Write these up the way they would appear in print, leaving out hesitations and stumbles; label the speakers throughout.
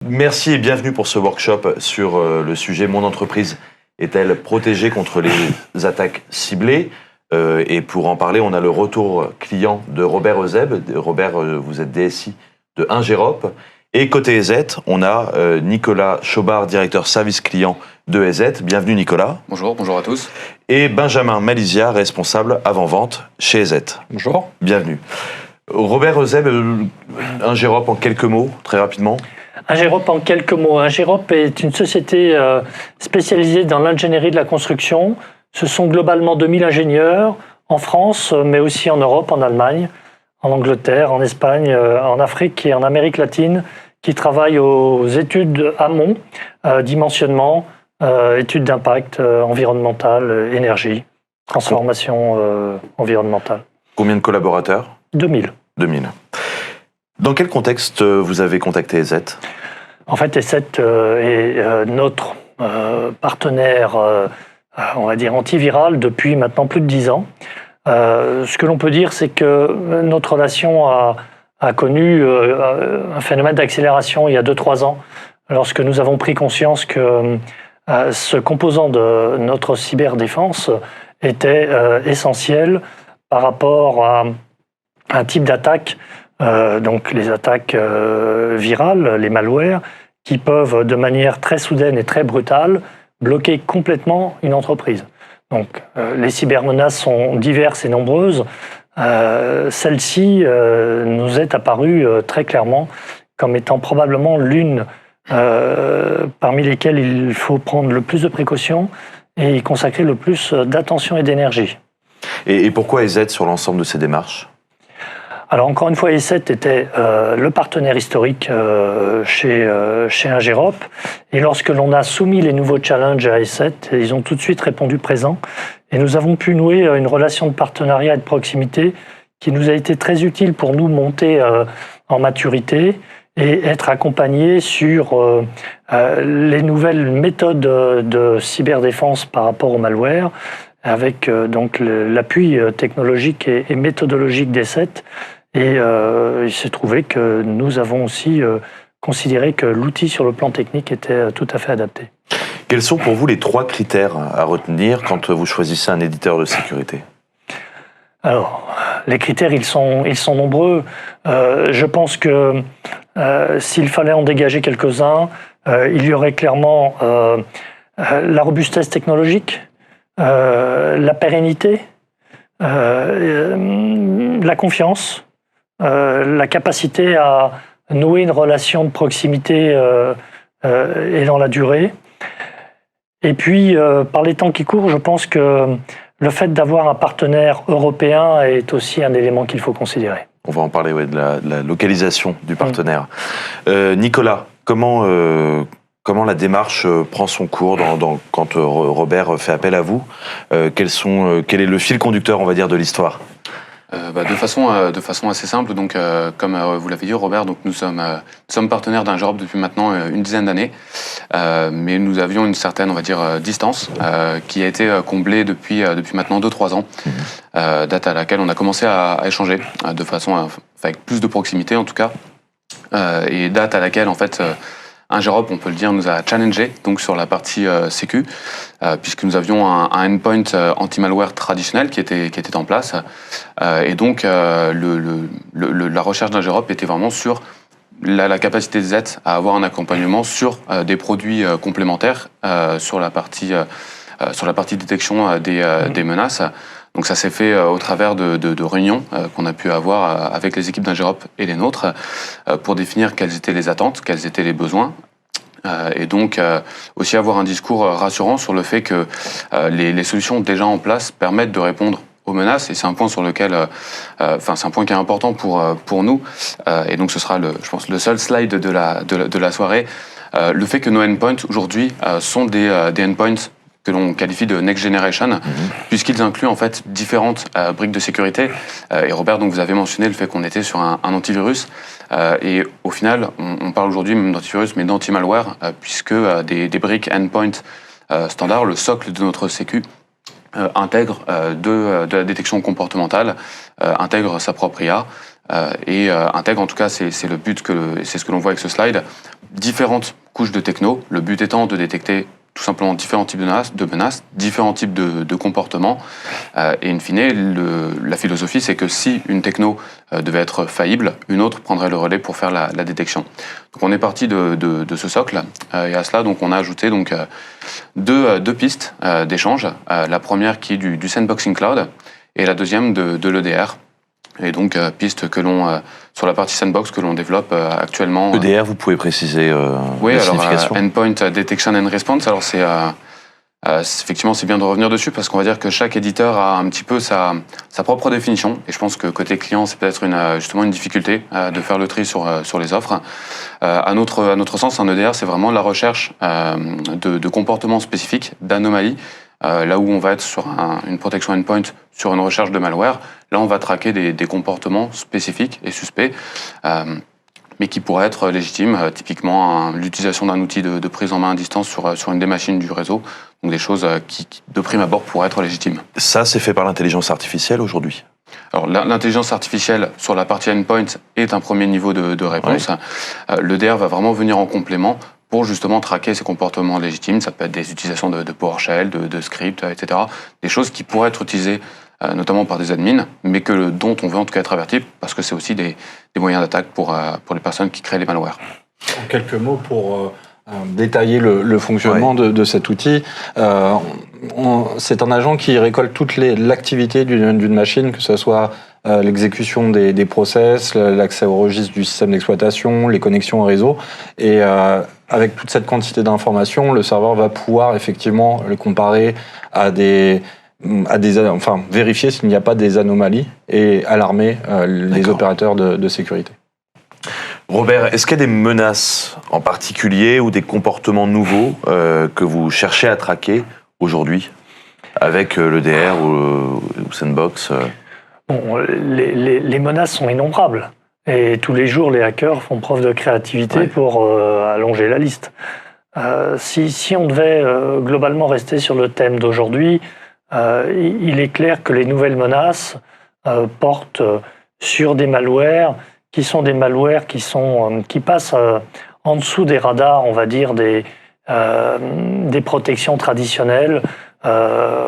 Speaker 1: Merci et bienvenue pour ce workshop sur le sujet « Mon entreprise est-elle protégée contre les attaques ciblées ?» Et pour en parler, on a le retour client de Robert Euseb. Robert, vous êtes DSI de Ingerop. Et côté EZ, on a Nicolas Chaubard, directeur service client de EZ. Bienvenue Nicolas.
Speaker 2: Bonjour à tous.
Speaker 1: Et Benjamin Malizia, responsable avant-vente chez EZ.
Speaker 3: Bonjour.
Speaker 1: Bienvenue. Robert Euseb, Ingerop en quelques mots, très rapidement.
Speaker 3: Ingerop en quelques mots. Ingerop est une société spécialisée dans l'ingénierie de la construction. Ce sont globalement 2000 ingénieurs en France, mais aussi en Europe, en Allemagne, en Angleterre, en Espagne, en Afrique et en Amérique latine, qui travaillent aux études amont, dimensionnement, études d'impact environnemental, énergie, transformation environnementale.
Speaker 1: Combien de collaborateurs ?
Speaker 3: 2000.
Speaker 1: 2000. Dans quel contexte vous avez contacté EZ ?
Speaker 3: En fait, EZ est notre partenaire, on va dire, antiviral depuis maintenant plus de 10 ans. Ce que l'on peut dire, c'est que notre relation a connu un phénomène d'accélération il y a 2-3 ans, lorsque nous avons pris conscience que ce composant de notre cyberdéfense était essentiel par rapport à un type d'attaque, donc les attaques virales, les malwares, qui peuvent de manière très soudaine et très brutale bloquer complètement une entreprise. Donc les cybermenaces sont diverses et nombreuses. Celle-ci nous est apparue très clairement comme étant probablement l'une parmi lesquelles il faut prendre le plus de précautions et y consacrer le plus d'attention et d'énergie.
Speaker 1: Et pourquoi EZ sur l'ensemble de ces démarches ?
Speaker 3: Alors encore une fois, EZ était le partenaire historique chez Ingerop. Et lorsque l'on a soumis les nouveaux challenges à EZ, ils ont tout de suite répondu présent. Et nous avons pu nouer une relation de partenariat et de proximité qui nous a été très utile pour nous monter en maturité et être accompagnés sur les nouvelles méthodes de cyberdéfense par rapport au malware, avec donc l'appui technologique et méthodologique d'EZ. Et il s'est trouvé que nous avons aussi considéré que l'outil sur le plan technique était tout à fait adapté.
Speaker 1: Quels sont pour vous les 3 critères à retenir quand vous choisissez un éditeur de sécurité ?
Speaker 3: Alors, les critères, ils sont nombreux. Je pense que s'il fallait en dégager quelques-uns, il y aurait clairement la robustesse technologique, la pérennité, la confiance, la capacité à nouer une relation de proximité et dans la durée. Et puis, par les temps qui courent, je pense que le fait d'avoir un partenaire européen est aussi un élément qu'il faut considérer.
Speaker 1: On va en parler de la localisation du partenaire. Nicolas, comment la démarche prend son cours quand Robert fait appel à vous ? Quel est le fil conducteur, on va dire, de l'histoire ?
Speaker 2: De façon assez simple. Donc, comme vous l'avez dit, Robert, donc nous sommes partenaires d'Ingerop depuis maintenant une dizaine d'années, mais nous avions une certaine, on va dire, distance qui a été comblée depuis maintenant 2-3 ans, date à laquelle on a commencé à échanger de façon avec plus de proximité en tout cas, et date à laquelle en fait Ingerop, on peut le dire, nous a challengé donc sur la partie sécu, puisque nous avions un endpoint anti-malware traditionnel qui était en place, et donc la recherche d'Ingerop était vraiment sur la capacité de Z à avoir un accompagnement sur des produits complémentaires sur la partie détection des menaces. Donc ça s'est fait au travers de réunions qu'on a pu avoir avec les équipes d'Ingerop et les nôtres pour définir quelles étaient les attentes, quels étaient les besoins. Et donc aussi avoir un discours rassurant sur le fait que les solutions déjà en place permettent de répondre aux menaces, et c'est un point sur lequel, c'est un point qui est important pour nous, et donc ce sera je pense le seul slide de la soirée, le fait que nos endpoints aujourd'hui sont des endpoints que l'on qualifie de next generation, puisqu'ils incluent en fait différentes briques de sécurité. Et Robert, donc vous avez mentionné le fait qu'on était sur un antivirus, et au final, on parle aujourd'hui même d'antivirus, mais d'anti-malware, puisque des briques endpoint standard, le socle de notre sécu, intègre de la détection comportementale, intègre sa propre IA et intègre, en tout cas c'est le but, c'est ce que l'on voit avec ce slide, différentes couches de techno, le but étant de détecter tout simplement différents types de menaces, différents types de comportements. Et in fine, la philosophie, c'est que si une techno devait être faillible, une autre prendrait le relais pour faire la détection. Donc on est parti de ce socle, et à cela, donc, on a ajouté donc, deux pistes d'échange. La première qui est du Sandboxing Cloud, et la deuxième de l'EDR. Et donc, piste que l'on, sur la partie sandbox que l'on développe actuellement.
Speaker 1: EDR, vous pouvez préciser
Speaker 2: oui,
Speaker 1: la
Speaker 2: alors,
Speaker 1: signification.
Speaker 2: Endpoint Detection and Response. Alors, effectivement, c'est bien de revenir dessus parce qu'on va dire que chaque éditeur a un petit peu sa propre définition. Et je pense que côté client, c'est peut-être justement une difficulté de faire le tri sur les offres. À notre sens, un EDR, c'est vraiment la recherche de comportements spécifiques, d'anomalies. Là où on va être sur une protection endpoint, sur une recherche de malware, là on va traquer des comportements spécifiques et suspects, mais qui pourraient être légitimes, typiquement l'utilisation d'un outil de prise en main à distance sur une des machines du réseau, donc des choses qui de prime abord pourraient être légitimes.
Speaker 1: Ça, c'est fait par l'intelligence artificielle aujourd'hui?
Speaker 2: Alors l'intelligence artificielle sur la partie endpoint est un premier niveau de réponse. Oui. L'EDR va vraiment venir en complément pour justement traquer ces comportements légitimes. Ça peut être des utilisations de PowerShell, de scripts, etc. Des choses qui pourraient être utilisées notamment par des admins, mais dont on veut en tout cas être averti, parce que c'est aussi des moyens d'attaque pour les personnes qui créent les malwares.
Speaker 4: En quelques mots, pour détailler le fonctionnement de cet outil, c'est un agent qui récolte toute l'activité d'une machine, que ce soit l'exécution des process, l'accès au registre du système d'exploitation, les connexions au réseau. Et avec toute cette quantité d'informations, le serveur va pouvoir effectivement le comparer enfin, vérifier s'il n'y a pas des anomalies et alarmer les opérateurs de sécurité.
Speaker 1: Robert, est-ce qu'il y a des menaces en particulier ou des comportements nouveaux que vous cherchez à traquer aujourd'hui avec l'EDR ou Sandbox
Speaker 3: Bon, les menaces sont innombrables. Et tous les jours, les hackers font preuve de créativité pour allonger la liste. Si on devait globalement rester sur le thème d'aujourd'hui, il est clair que les nouvelles menaces portent sur des malwares qui sont des malwares qui passent en dessous des radars, on va dire, des protections traditionnelles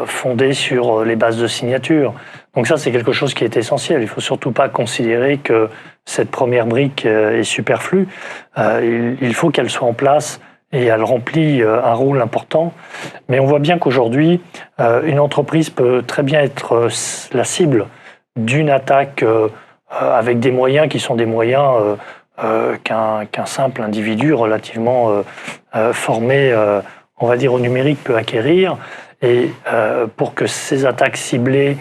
Speaker 3: fondées sur les bases de signature. Donc ça, c'est quelque chose qui est essentiel. Il ne faut surtout pas considérer que cette première brique est superflue. Il faut qu'elle soit en place et elle remplit un rôle important. Mais on voit bien qu'aujourd'hui, une entreprise peut très bien être la cible d'une attaque avec des moyens qui sont des moyens qu'un simple individu relativement formé, on va dire, au numérique peut acquérir. Et pour que ces attaques ciblées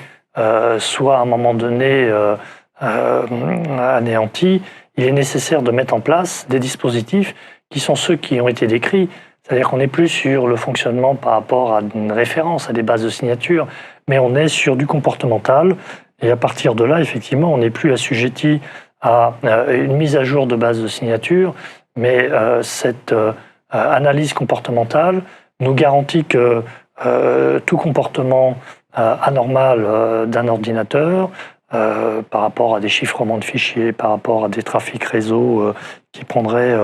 Speaker 3: soient à un moment donné anéanties, il est nécessaire de mettre en place des dispositifs qui sont ceux qui ont été décrits. C'est-à-dire qu'on n'est plus sur le fonctionnement par rapport à une référence, à des bases de signature, mais on est sur du comportemental. Et à partir de là, effectivement, on n'est plus assujetti à une mise à jour de base de signature, mais cette analyse comportementale nous garantit que tout comportement anormal d'un ordinateur, par rapport à des chiffrements de fichiers, par rapport à des trafics réseau qui prendraient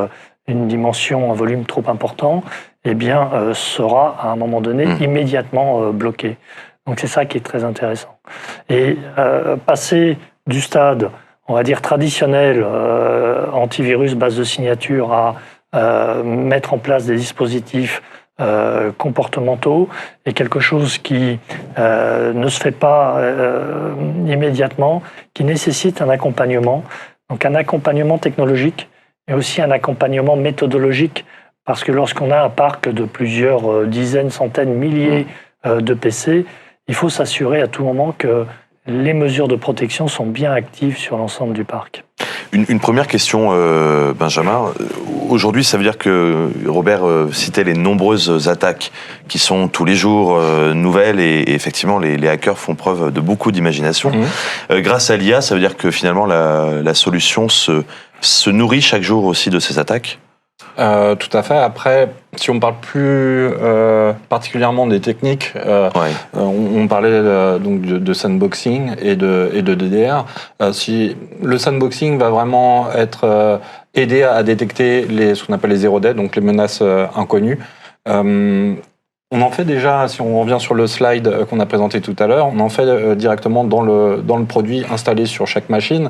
Speaker 3: une dimension, un volume trop important, eh bien, sera à un moment donné immédiatement bloqué. Donc c'est ça qui est très intéressant. Et passer du stade, on va dire traditionnel, antivirus, base de signature, à mettre en place des dispositifs comportementaux est quelque chose qui ne se fait pas immédiatement, qui nécessite un accompagnement. Donc un accompagnement technologique, mais aussi un accompagnement méthodologique, parce que lorsqu'on a un parc de plusieurs dizaines, centaines, milliers de PC, il faut s'assurer à tout moment que les mesures de protection sont bien actives sur l'ensemble du parc.
Speaker 1: Une première question, Benjamin. Aujourd'hui, ça veut dire que Robert citait les nombreuses attaques qui sont tous les jours nouvelles et effectivement, les hackers font preuve de beaucoup d'imagination. Grâce à l'IA, ça veut dire que finalement, la solution se nourrit chaque jour aussi de ces attaques?
Speaker 4: Tout à fait. Après, si on parle plus particulièrement des techniques, on parlait donc de sandboxing et de DDR. Si le sandboxing va vraiment être aider à détecter ce qu'on appelle les zero day, donc les menaces inconnues. On en fait déjà, si on revient sur le slide qu'on a présenté tout à l'heure, on en fait directement dans le produit installé sur chaque machine,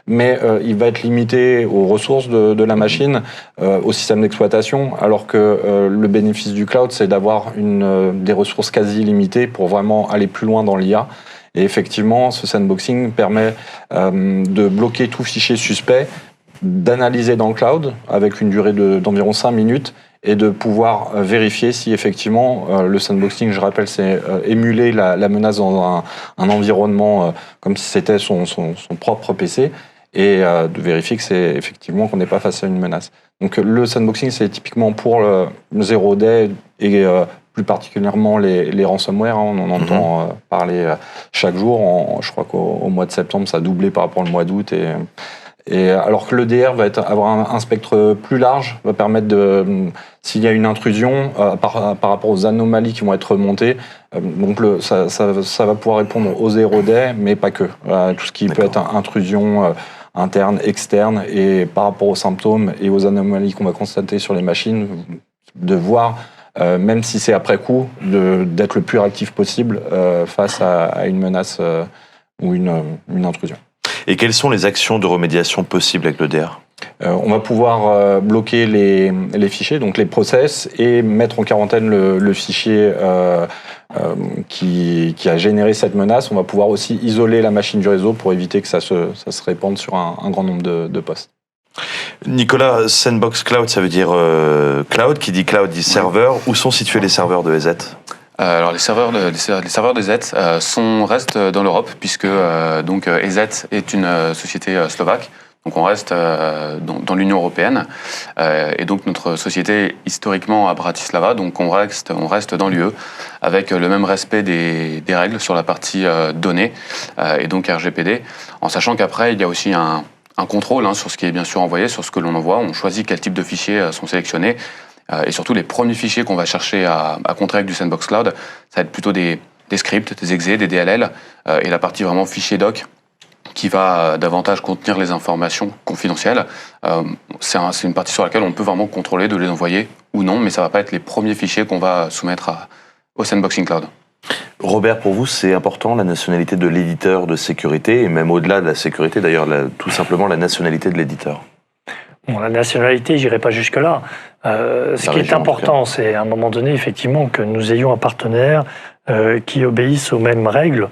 Speaker 4: mais il va être limité aux ressources de la machine, au système d'exploitation, alors que le bénéfice du cloud, c'est d'avoir des ressources quasi limitées pour vraiment aller plus loin dans l'IA. Et effectivement, ce sandboxing permet de bloquer tout fichier suspect, d'analyser dans le cloud avec une durée d'environ 5 minutes, et de pouvoir vérifier si effectivement le sandboxing, je rappelle, c'est émuler la menace dans un environnement comme si c'était son propre PC, et de vérifier que c'est effectivement qu'on n'est pas face à une menace. Donc le sandboxing, c'est typiquement pour le zero day et plus particulièrement les ransomware. On en entend parler chaque jour. Je crois qu'au mois de septembre, ça a doublé par rapport au mois d'août. Et alors que l'EDR va avoir un spectre plus large, va permettre s'il y a une intrusion par rapport aux anomalies qui vont être remontées, donc ça va pouvoir répondre aux zero day, mais pas que. Tout ce qui peut être intrusion interne, externe, et par rapport aux symptômes et aux anomalies qu'on va constater sur les machines, de voir, même si c'est après coup, d'être le plus réactif possible face à une menace ou une intrusion.
Speaker 1: Et quelles sont les actions de remédiation possibles avec l'EDR ?
Speaker 4: On va pouvoir bloquer les fichiers, donc les process, et mettre en quarantaine le fichier qui a généré cette menace. On va pouvoir aussi isoler la machine du réseau pour éviter que ça se répande sur un grand nombre de postes.
Speaker 1: Nicolas, Sandbox Cloud, ça veut dire cloud. Qui dit cloud dit serveur. Où sont situés les serveurs de EZ ?
Speaker 2: Alors les serveurs d'EZ restent dans l'Europe, puisque donc EZ est une société slovaque. Donc on reste dans l'Union européenne, et donc notre société est historiquement à Bratislava, donc on reste dans l'UE avec le même respect des règles sur la partie données et donc RGPD, en sachant qu'après il y a aussi un contrôle sur ce qui est bien sûr envoyé, sur ce que l'on envoie. On choisit quel type de fichiers sont sélectionnés. Et surtout, les premiers fichiers qu'on va chercher à contrer avec du Sandbox Cloud, ça va être plutôt des scripts, des exés, des DLL, et la partie vraiment fichier doc qui va davantage contenir les informations confidentielles. C'est une partie sur laquelle on peut vraiment contrôler de les envoyer ou non, mais ça va pas être les premiers fichiers qu'on va soumettre au Sandboxing Cloud.
Speaker 1: Robert, pour vous, c'est important la nationalité de l'éditeur de sécurité, et même au-delà de la sécurité, d'ailleurs, tout simplement la nationalité de l'éditeur.
Speaker 3: Bon, la nationalité, j'irai pas jusque-là. Ce qui est important, c'est à un moment donné, effectivement, que nous ayons un partenaire qui obéisse aux mêmes règles,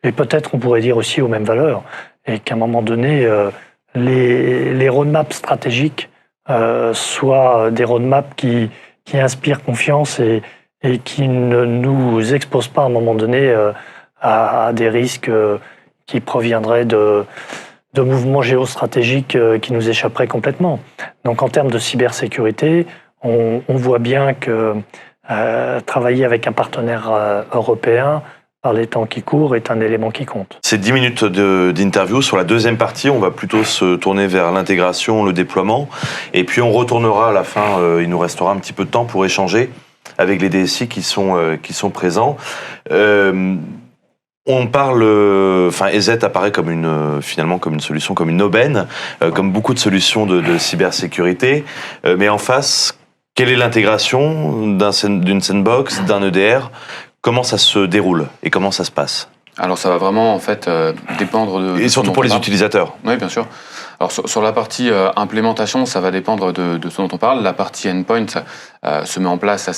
Speaker 3: et peut-être on pourrait dire aussi aux mêmes valeurs, et qu'à un moment donné, les roadmaps stratégiques soient des roadmaps qui inspirent confiance et qui ne nous exposent pas à un moment donné à des risques qui proviendraient de mouvements géostratégiques qui nous échapperaient complètement. Donc en termes de cybersécurité, on voit bien que travailler avec un partenaire européen par les temps qui courent est un élément qui compte.
Speaker 1: C'est 10 minutes d'interview. Sur la deuxième partie, on va plutôt se tourner vers l'intégration, le déploiement. Et puis on retournera à la fin, il nous restera un petit peu de temps pour échanger avec les DSI qui sont présents. On parle, EZ apparaît finalement comme une solution, comme une aubaine, comme beaucoup de solutions de cybersécurité. Mais en face, quelle est l'intégration d'une sandbox, d'un EDR ? Comment ça se déroule et comment ça se passe ?
Speaker 2: Alors ça va vraiment en fait dépendre de...
Speaker 1: Et surtout pour les utilisateurs.
Speaker 2: Oui, bien sûr. Alors sur la partie implémentation, ça va dépendre de ce dont on parle. La partie endpoint se met en place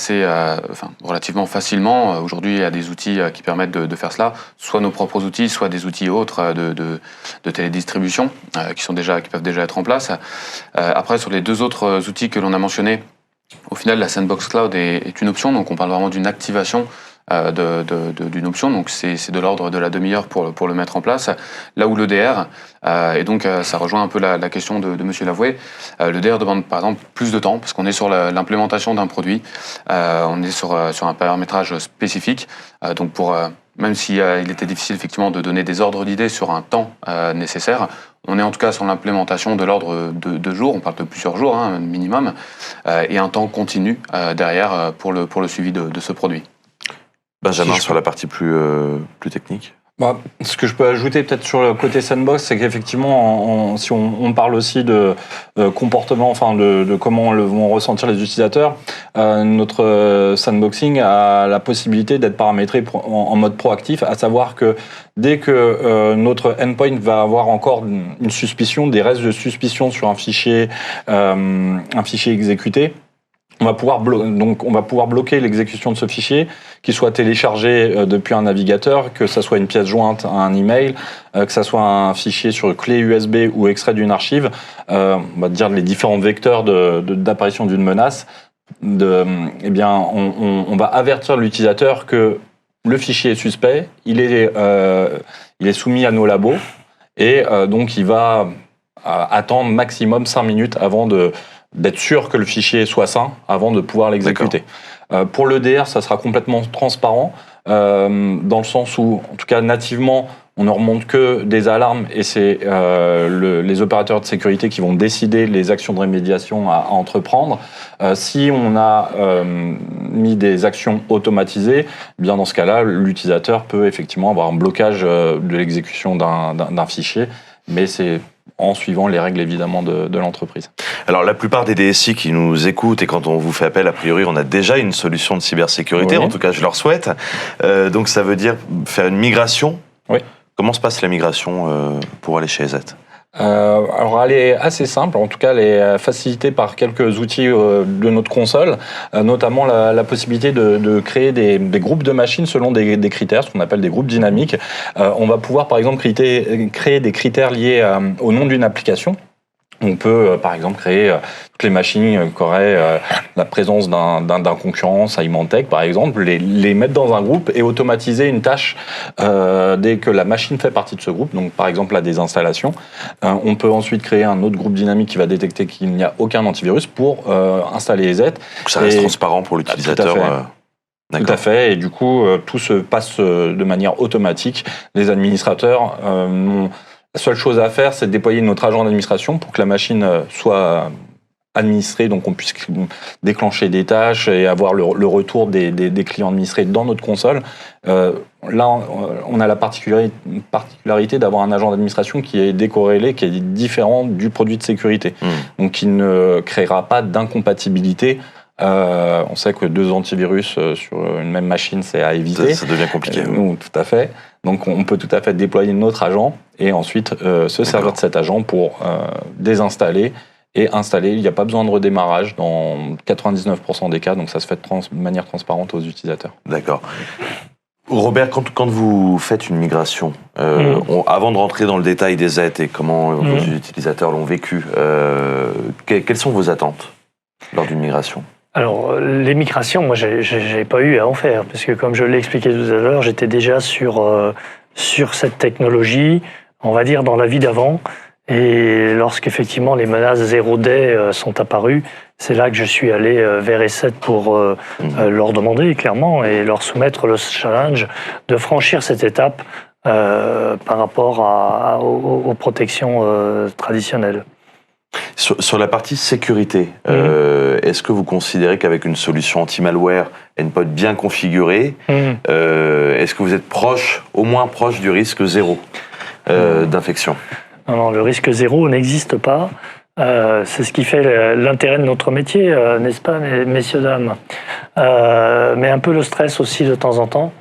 Speaker 2: relativement facilement. Aujourd'hui, il y a des outils qui permettent de faire cela, soit nos propres outils, soit des outils autres de télédistribution qui peuvent déjà être en place. Après, sur les deux autres outils que l'on a mentionnés, au final, la Sandbox Cloud est une option, donc on parle vraiment d'une activation d'une option, donc c'est de l'ordre de la demi-heure pour le mettre en place. Là où l'EDR, et donc ça rejoint un peu la question de Monsieur Lavoué, l'EDR demande par exemple plus de temps, parce qu'on est sur l'implémentation d'un produit, on est sur un paramétrage spécifique, donc pour même si il était difficile effectivement de donner des ordres d'idées sur un temps nécessaire, on est en tout cas sur l'implémentation de l'ordre de jours, on parle de plusieurs jours minimum, et un temps continu derrière pour le suivi de ce produit.
Speaker 1: Benjamin, sur la partie plus technique.
Speaker 4: Ce que je peux ajouter peut-être sur le côté sandbox, c'est qu'effectivement, si on parle aussi de comportement, enfin de comment vont ressentir les utilisateurs, notre sandboxing a la possibilité d'être paramétré en mode proactif, à savoir que dès que notre endpoint va avoir encore une suspicion, des restes de suspicion sur un fichier exécuté, on va pouvoir bloquer l'exécution de ce fichier, qu'il soit téléchargé depuis un navigateur, que ça soit une pièce jointe à un email, que ça soit un fichier sur clé USB ou extrait d'une archive, on va dire les différents vecteurs d'apparition d'une menace. On va avertir l'utilisateur que le fichier est suspect, il est soumis à nos labos, et donc il va attendre maximum 5 minutes avant d'être sûr que le fichier soit sain avant de pouvoir l'exécuter. Pour l'EDR, ça sera complètement transparent, dans le sens où, en tout cas nativement, on ne remonte que des alarmes et c'est les opérateurs de sécurité qui vont décider les actions de rémédiation à entreprendre. Si on a mis des actions automatisées, bien dans ce cas-là, l'utilisateur peut effectivement avoir un blocage de l'exécution d'un fichier, mais c'est en suivant les règles évidemment de l'entreprise.
Speaker 1: Alors la plupart des DSI qui nous écoutent et quand on vous fait appel, a priori on a déjà une solution de cybersécurité, en tout cas je leur souhaite. Donc ça veut dire faire une migration.
Speaker 4: Oui.
Speaker 1: Comment se passe la migration pour aller chez EZ ?
Speaker 4: Alors elle est assez simple, en tout cas elle est facilitée par quelques outils de notre console, notamment la possibilité de créer des groupes de machines selon des critères, ce qu'on appelle des groupes dynamiques. On va pouvoir par exemple créer des critères liés au nom d'une application. On peut, par exemple, créer toutes les machines qui auraient la présence d'un concurrent, Symantec, par exemple, les mettre dans un groupe et automatiser une tâche dès que la machine fait partie de ce groupe, donc par exemple la désinstallation. On peut ensuite créer un autre groupe dynamique qui va détecter qu'il n'y a aucun antivirus pour installer EZ.
Speaker 1: Donc ça reste transparent pour l'utilisateur.
Speaker 4: Tout à fait, et du coup, tout se passe de manière automatique. Les administrateurs la seule chose à faire, c'est de déployer notre agent d'administration pour que la machine soit administrée, donc on puisse déclencher des tâches et avoir le retour des clients administrés dans notre console. Là, on a la particularité d'avoir un agent d'administration qui est décorrélé, qui est différent du produit de sécurité, donc qui ne créera pas d'incompatibilité. On sait que 2 antivirus sur une même machine, c'est à éviter.
Speaker 1: Ça devient compliqué.
Speaker 4: Tout à fait. Donc on peut tout à fait déployer notre agent et ensuite se servir de cet agent pour désinstaller et installer. Il n'y a pas besoin de redémarrage dans 99% des cas, donc ça se fait de manière transparente aux utilisateurs.
Speaker 1: D'accord. Robert, quand vous faites une migration, avant de rentrer dans le détail des aides et comment vos utilisateurs l'ont vécu, quelles sont vos attentes lors d'une migration ?
Speaker 3: Alors, les migrations, moi, j'ai pas eu à en faire, parce que comme je l'ai expliqué tout à l'heure, j'étais déjà sur cette technologie, on va dire, dans la vie d'avant. Et lorsqu'effectivement les menaces 0D sont apparues, c'est là que je suis allé vers E7 pour leur demander clairement et leur soumettre le challenge de franchir cette étape par rapport aux protections traditionnelles.
Speaker 1: Sur la partie sécurité, est-ce que vous considérez qu'avec une solution anti-malware, endpoint bien configurée, est-ce que vous êtes au moins proche du risque zéro d'infection ?
Speaker 3: Non, le risque zéro n'existe pas. C'est ce qui fait l'intérêt de notre métier, n'est-ce pas, messieurs, dames ? Mais un peu le stress aussi de temps en temps.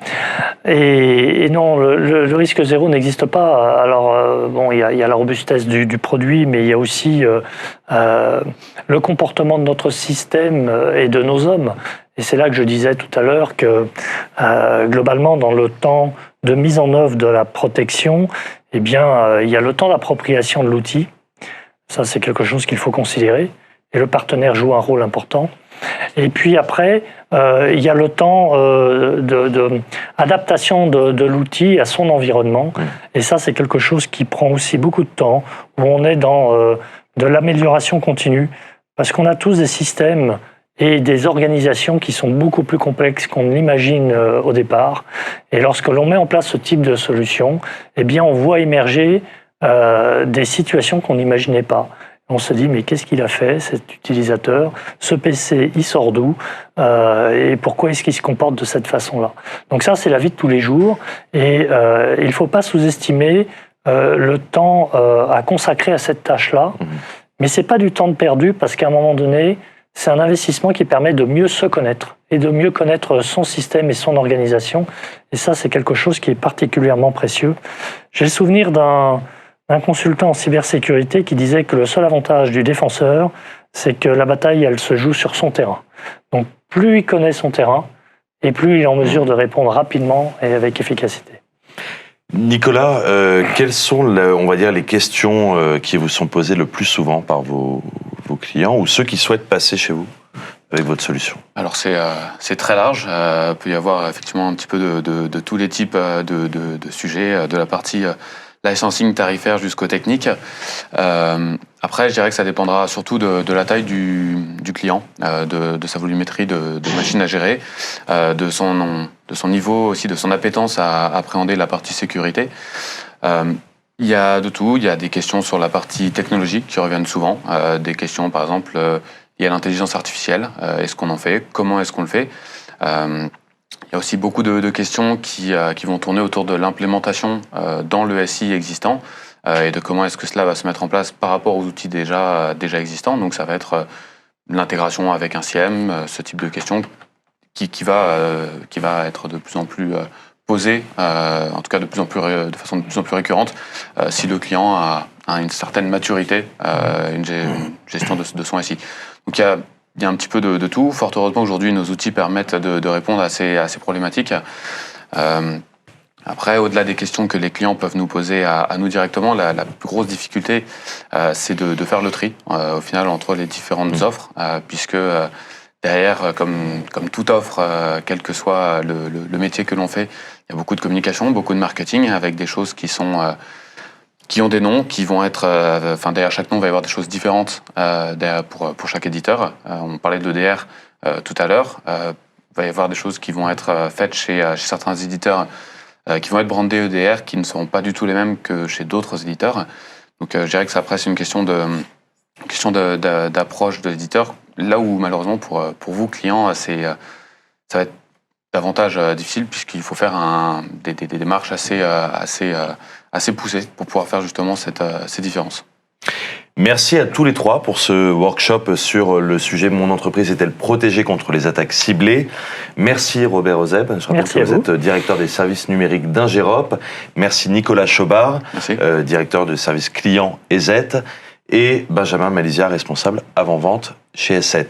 Speaker 3: Et non, le risque zéro n'existe pas. Alors, bon, il y a la robustesse du produit, mais il y a aussi le comportement de notre système et de nos hommes. Et c'est là que je disais tout à l'heure que, globalement, dans le temps de mise en œuvre de la protection, eh bien, il y a le temps d'appropriation de l'outil. Ça, c'est quelque chose qu'il faut considérer. Et le partenaire joue un rôle important. Et puis après, il y a le temps d'adaptation de l'outil à son environnement. Et ça, c'est quelque chose qui prend aussi beaucoup de temps, où on est dans de l'amélioration continue. Parce qu'on a tous des systèmes et des organisations qui sont beaucoup plus complexes qu'on ne l'imagine au départ. Et lorsque l'on met en place ce type de solution, eh bien, on voit émerger des situations qu'on n'imaginait pas. On se dit, mais qu'est-ce qu'il a fait, cet utilisateur? Ce PC, il sort d'où? Et pourquoi est-ce qu'il se comporte de cette façon-là? Donc ça, c'est la vie de tous les jours. Et il ne faut pas sous-estimer le temps à consacrer à cette tâche-là. Mais ce n'est pas du temps de perdu, parce qu'à un moment donné, c'est un investissement qui permet de mieux se connaître et de mieux connaître son système et son organisation. Et ça, c'est quelque chose qui est particulièrement précieux. J'ai le souvenir d'un consultant en cybersécurité qui disait que le seul avantage du défenseur, c'est que la bataille, elle se joue sur son terrain. Donc, plus il connaît son terrain, et plus il est en mesure de répondre rapidement et avec efficacité.
Speaker 1: Nicolas, quelles sont, on va dire, les questions qui vous sont posées le plus souvent par vos clients ou ceux qui souhaitent passer chez vous avec votre solution?
Speaker 2: Alors c'est très large. Il peut y avoir effectivement un petit peu de tous les types de sujets, de la partie licensing tarifaire jusqu'au technique. Après, je dirais que ça dépendra surtout de la taille du client, de sa volumétrie de machines à gérer, de son niveau aussi, de son appétence à appréhender la partie sécurité. Il y a de tout. Il y a des questions sur la partie technologique qui reviennent souvent. Des questions, par exemple, il y a l'intelligence artificielle. Est-ce qu'on en fait? Comment est-ce qu'on le fait? Il y a aussi beaucoup de questions qui vont tourner autour de l'implémentation dans le SI existant et de comment est-ce que cela va se mettre en place par rapport aux outils déjà existants. Donc ça va être l'intégration avec un CIEM, ce type de questions qui va être de plus en plus posée, en tout cas de façon de plus en plus récurrente, si le client a une certaine maturité, une gestion de son SI. Donc il y a un petit peu de tout. Fort heureusement, aujourd'hui, nos outils permettent de répondre à ces problématiques. Après, au-delà des questions que les clients peuvent nous poser à nous directement, la plus grosse difficulté, c'est de faire le tri, au final, entre les différentes offres, puisque derrière, comme toute offre, quel que soit le métier que l'on fait, il y a beaucoup de communication, beaucoup de marketing, avec des choses qui ont des noms, qui vont être... derrière chaque nom, il va y avoir des choses différentes pour chaque éditeur. On parlait d'EDR tout à l'heure. Il va y avoir des choses qui vont être faites chez certains éditeurs qui vont être brandés EDR, qui ne seront pas du tout les mêmes que chez d'autres éditeurs. Donc je dirais que ça, après, c'est une question d'approche de l'éditeur. Là où, malheureusement, pour vous, clients, ça va être davantage difficile, puisqu'il faut faire des démarches assez poussées pour pouvoir faire justement ces différences.
Speaker 1: Merci à tous les trois pour ce workshop sur le sujet « Mon entreprise est-elle protégée contre les attaques ciblées ?» Merci Robert Euseb, je rappelle que vous êtes directeur des services numériques d'Ingerop. Merci Nicolas Chobard, directeur de service client EZ. Et Benjamin Malizia, responsable avant-vente chez S7.